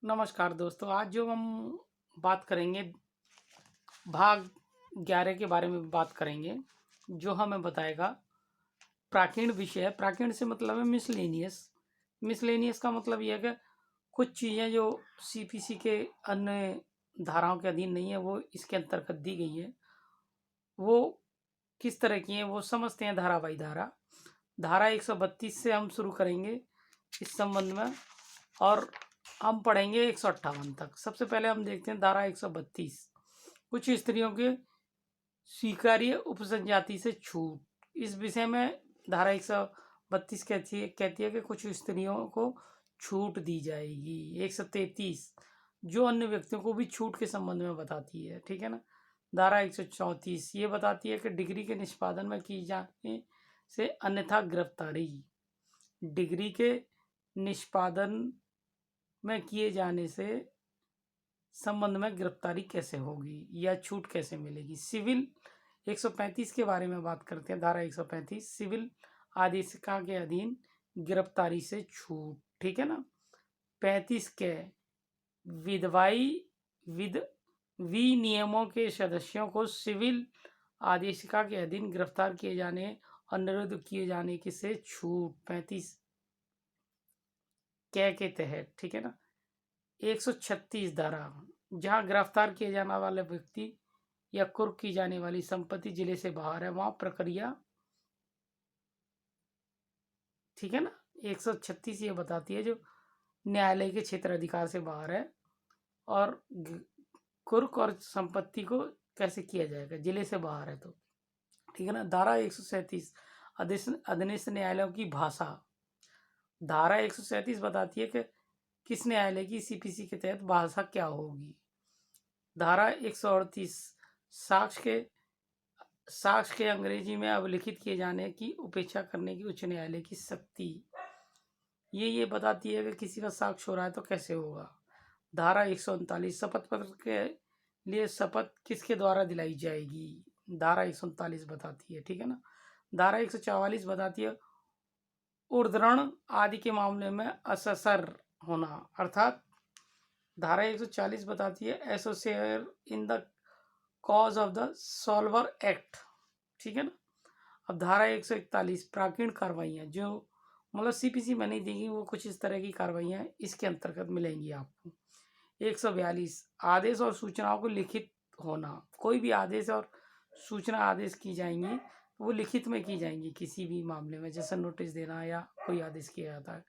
नमस्कार दोस्तों, आज जो हम बात करेंगे भाग 11 के बारे में बात करेंगे, जो हमें बताएगा प्राकीर्ण विषय। प्राकीर्ण से मतलब है मिसलेनियस। मिसलेनियस का मतलब यह है कि कुछ चीज़ें जो सीपीसी के अन्य धाराओं के अधीन नहीं है, वो इसके अंतर्गत दी गई है। वो किस तरह की हैं वो समझते हैं। धारा बाई धारा। धारा 132 से हम शुरू करेंगे इस संबंध में, और हम पढ़ेंगे 158 तक। सबसे पहले हम देखते हैं धारा 132, कुछ स्त्रियों के स्वीकार्य उपसंजाति से छूट। इस विषय में धारा 132 कहती है कि कुछ स्त्रियों को छूट दी जाएगी। 133 जो अन्य व्यक्तियों को भी छूट के संबंध में बताती है, ठीक है ना। धारा 134 ये बताती है कि डिग्री के निष्पादन में की जाने से अन्यथा गिरफ्तारी। डिग्री के निष्पादन में किए जाने से संबंध में गिरफ्तारी कैसे होगी या छूट कैसे मिलेगी। सिविल 135 के बारे में बात करते हैं। धारा 135 सिविल आदेशिका के अधीन गिरफ्तारी से छूट, ठीक है ना। 35 के विनियमों के सदस्यों को सिविल आदेशिका के अधीन गिरफ्तार किए जाने और निरुद्ध किए जाने की से छूट 35 के तहत, ठीक है ना। 136 धारा जहां गिरफ्तार किए जाने वाले व्यक्ति या कुर्क की जाने वाली संपत्ति जिले से बाहर है, वहां प्रक्रिया, ठीक है ना। 136 ये बताती है जो न्यायालय के क्षेत्र अधिकार से बाहर है, और कुर्क और संपत्ति को कैसे किया जाएगा, जिले से बाहर है तो, ठीक है ना। धारा 137 अधीनस्थ न्यायालयों की भाषा। धारा 137 बताती है कि किस न्यायालय की सीपीसी के तहत भाषा क्या होगी। धारा 138 साक्ष्य के अंग्रेजी में अभिलिखित किए जाने की उपेक्षा करने की उच्च न्यायालय की शक्ति। ये बताती है कि किसी का साक्ष्य हो रहा है तो कैसे होगा। धारा 139 शपथ पत्र के लिए शपथ किसके द्वारा दिलाई जाएगी। धारा 139 बताती है, ठीक है ना। धारा 144 बताती है उद्धरण आदि के मामले में अससर होना, अर्थात धारा 140 बताती है associate in the cause of the solver act, ठीक है ना। अब धारा 141 प्राकीर्ण कार्रवाइयाँ, जो मतलब सीपीसी में नहीं देगी, वो कुछ इस तरह की कार्रवाइयाँ इसके अंतर्गत मिलेंगी आपको। 142 आदेश और सूचनाओं को लिखित होना। कोई भी आदेश और सूचना आदेश की जाएंगी तो वो लिखित में की जाएंगी किसी भी मामले में, जैसे नोटिस देना या कोई आदेश किया जाता है।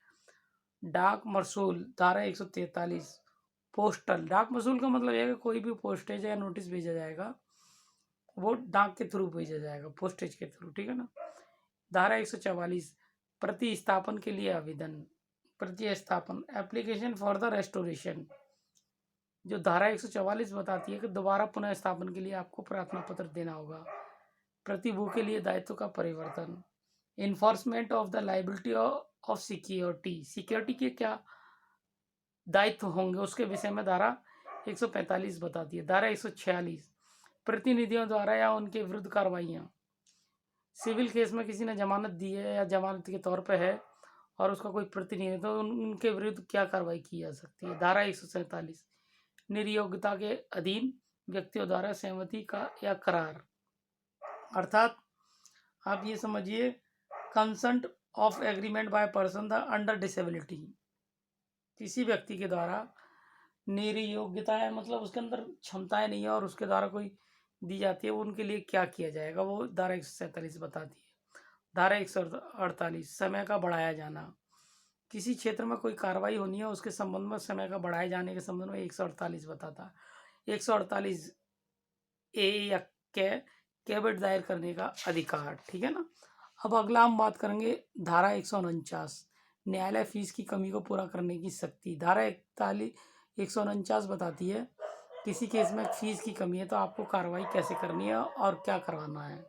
डाक मसूल धारा 143 पोस्टल। डाक मसूल का मतलब है कि कोई भी पोस्टेज या नोटिस भेजा जाएगा वो डाक के थ्रू भेजा जाएगा, पोस्टेज के थ्रू, ठीक है ना। धारा 144 प्रतिस्थापन के लिए आवेदन। प्रतिस्थापन एप्लीकेशन फॉर द रेस्टोरेशन। जो धारा 144 बताती है कि दोबारा पुनः स्थापन के लिए आपको प्रार्थना पत्र देना होगा। प्रतिभू के लिए दायित्व का परिवर्तन। Enforcement of the liability of security के क्या दायित्व होंगे उसके विषय में धारा 145 बताती है। धारा 146 प्रतिनिधियों द्वारा या उनके विरुद्ध कार्रवाइयाँ। सिविल केस में किसी ने जमानत दी है या जमानत के तौर पे है और उसका कोई प्रतिनिधि, तो उनके विरुद्ध क्या कार्रवाई की जा सकती है। धारा 147 निर्योग्यता के अधीन व्यक्तियों द्वारा सहमति का या करार, अर्थात आप ये समझिए consent of agreement by person the under disability. किसी व्यक्ति के द्वारा निर्योग्यता है, मतलब उसके अंदर क्षमताएं नहीं है और उसके द्वारा कोई दी जाती है, वो उनके लिए क्या किया जाएगा, वो धारा 147 बताती है। धारा 148 समय का बढ़ाया जाना। किसी क्षेत्र में कोई कार्रवाई होनी है उसके संबंध में समय का बढ़ाए जाने के संबंध में 148 बताता है। 148 ए या कैवेट दायर करने का अधिकार, ठीक है ना। अब अगला हम बात करेंगे धारा 149 न्यायालय फीस की कमी को पूरा करने की शक्ति। धारा 149 बताती है किसी केस में फीस की कमी है तो आपको कार्रवाई कैसे करनी है और क्या करवाना है।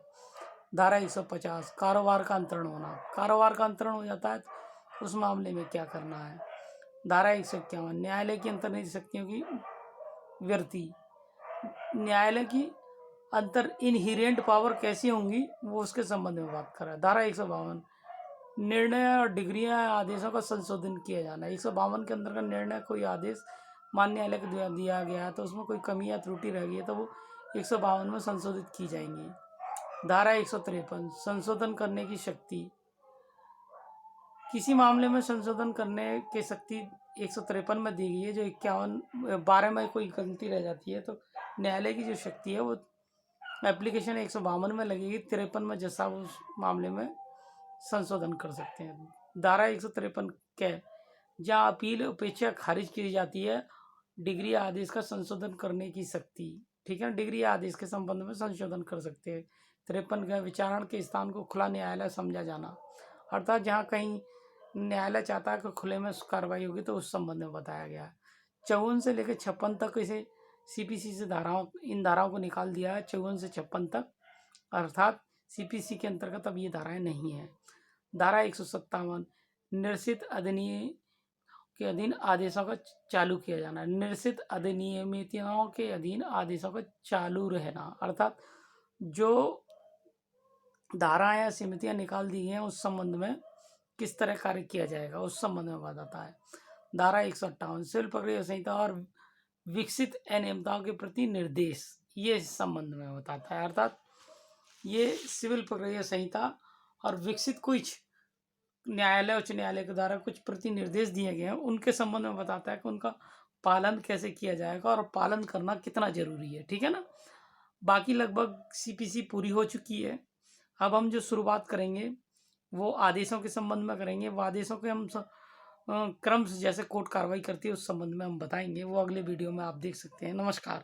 धारा 150 कारोबार का अंतरण होना। कारोबार का अंतरण हो जाता है तो उस मामले में क्या करना है। धारा 151 न्यायालय की अंतर्निहित शक्तियों की वृद्धि। न्यायालय की अंतर इनहेरेंट पावर कैसी होंगी वो उसके संबंध में बात कर रहा है। धारा 152 निर्णय और डिग्रियां आदेशों का संशोधन किया जाना। 152 के अंदर का निर्णय कोई आदेश मान्य न्यायालय को दिया गया है तो उसमें कोई कमी या त्रुटि रह गई है तो वो 152 में संशोधित की जाएंगी। धारा 153 संशोधन करने की शक्ति। किसी मामले में संशोधन करने की शक्ति 153 में दी गई है। जो 12 में कोई गलती रह जाती है तो न्यायालय की जो शक्ति है वो एप्लीकेशन 152 में लगेगी, 53 में जैसा उस मामले में संशोधन कर सकते हैं। धारा 153 क्या है? जहाँ अपील उपेक्षा खारिज की जाती है, डिग्री आदेश का संशोधन करने की शक्ति। ठीक है, डिग्री आदेश के संबंध में संशोधन कर सकते हैं। 53 का विचारण के स्थान को खुला न्यायालय समझा जाना, अर्थात जहाँ कहीं न्यायालय चाहता है कि खुले में कार्रवाई होगी तो उस संबंध में बताया गया है। 54 से लेकर 56 तक इसे सीपीसी से इन धाराओं को निकाल दिया है। 54 से 56 तक, अर्थात सीपीसी के अंतर्गत अब ये धाराएं नहीं है। धारा 157 निरसित अधिनियम के अधीन आदेशों का चालू किया जाना। निरसित अधिनियमितों के अधीन आदेशों का चालू रहना, अर्थात जो धाराएं या समितियां निकाल दी हैं उस संबंध में किस तरह कार्य किया जाएगा उस संबंध में बताता है। धारा 158 सिविल प्रक्रिया संहिता और विकसित अनियमितताओं के प्रति निर्देश, ये इस संबंध में बताता है। अर्थात ये सिविल प्रक्रिया संहिता और विकसित कुछ न्यायालय, उच्च न्यायालय के द्वारा कुछ प्रति निर्देश दिए गए हैं उनके संबंध में बताता है कि उनका पालन कैसे किया जाएगा और पालन करना कितना जरूरी है। ठीक है ना। बाकी लगभग सीपीसी पूरी हो चुकी है। अब हम जो शुरुआत करेंगे वो आदेशों के संबंध में करेंगे। वो आदेशों के हम क्रम से जैसे कोर्ट कार्रवाई करती है उस संबंध में हम बताएंगे, वो अगले वीडियो में आप देख सकते हैं। नमस्कार।